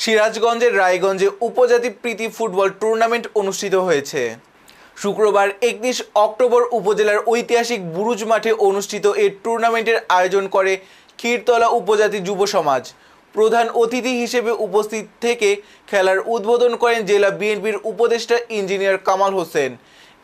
সিরাজগঞ্জের রায়গঞ্জে উপজাতি প্রীতি ফুটবল টুর্নামেন্ট অনুষ্ঠিত হয়েছে। শুক্রবার 31 অক্টোবর উপজেলার ঐতিহাসিক বুরুজ মাঠে অনুষ্ঠিত এই টুর্নামেন্টের আয়োজন করে ক্ষীরতলা উপজাতি যুব সমাজ। প্রধান অতিথি হিসেবে উপস্থিত থেকে খেলার উদ্বোধন করেন জেলা বিএনপির উপদেষ্টা ইঞ্জিনিয়ার কামাল হোসেন।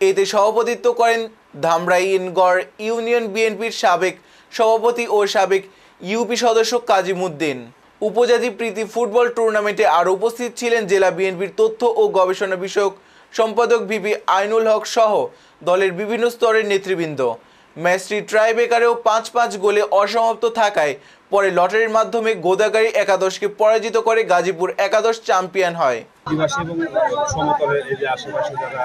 এতে সভাপতিত্ব করেন ধামরাইনগড় ইউনিয়ন বিএনপির সাবেক সভাপতি ও সাবেক ইউপি সদস্য কাজিমুদ্দিন। উপজাতি প্রীতি ফুটবল টুর্নামেন্টে আরও উপস্থিত ছিলেন জেলা বিএনপির তথ্য ও গবেষণা বিষয়ক সম্পাদক ভিপি আইনুল হক সহ দলের বিভিন্ন স্তরের নেতৃবৃন্দ। ম্যাচটি ট্রাইব্রেকারেও ৫-৫ গোলে অসমাপ্ত থাকায় পরে লটারির মাধ্যমে গোদাগাড়ী একাদশকে পরাজিত করে গাজীপুর একাদশ চ্যাম্পিয়ন হয়। আদিবাসী এবং সমতলের এই যে আশেপাশে যারা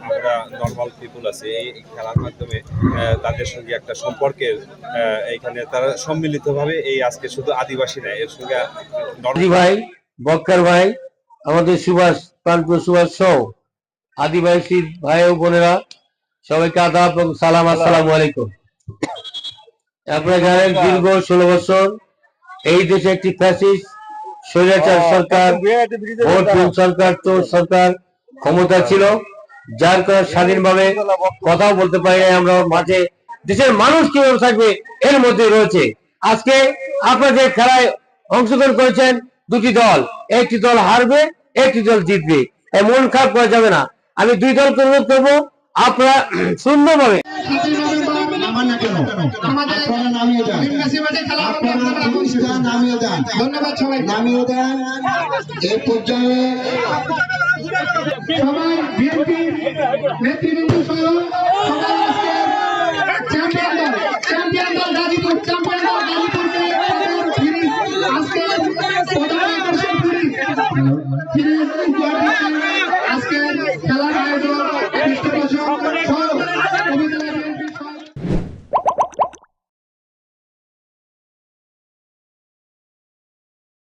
আমরা নর্মাল পিপুল আছে এই খেলার মাধ্যমে তাদের সঙ্গে একটা সম্পর্কের এইখানে তারা সম্মিলিতভাবে এই আজকে শুধু আদিবাসী নয় এর সঙ্গে ভাই বক্কার ভাই আমাদের সুভাষ প্রাণপ্রিয় সুভাষ সহ আদিবাসী ভাই ও বোনেরা সবাইকে আদাব এবং সালাম, আসসালামু আলাইকুম। আপনারা জানেন দীর্ঘ 16 বছর এই দেশে একটি ফ্যাসিস্ট স্বৈরাচার সরকার, ভোট সরকার, চোর সরকার ক্ষমতা ছিল, যার কারণে স্বাধীনভাবে কথাও বলতে পারি না আমরা। মাঝে দেশের মানুষ কিভাবে থাকবে এর মধ্যে রয়েছে। আজকে আপনারা যে খেলায় অংশগ্রহণ করেছেন দুটি দল, একটি দল হারবে একটি দল জিতবে, মন খারাপ করা যাবে না। আমি দুই দলকে অনুরোধ করবো আপনারা সুন্দরভাবে নামিয়ে দেন। এই পর্যায়ে সবাই বিএনপির নেতৃবৃন্দ সহ চ্যাম্পিয়ন দল গাজীপুর, চ্যাম্পিয়ন দল গাজীপুরকে আজকে প্রধান আকর্ষণ করি।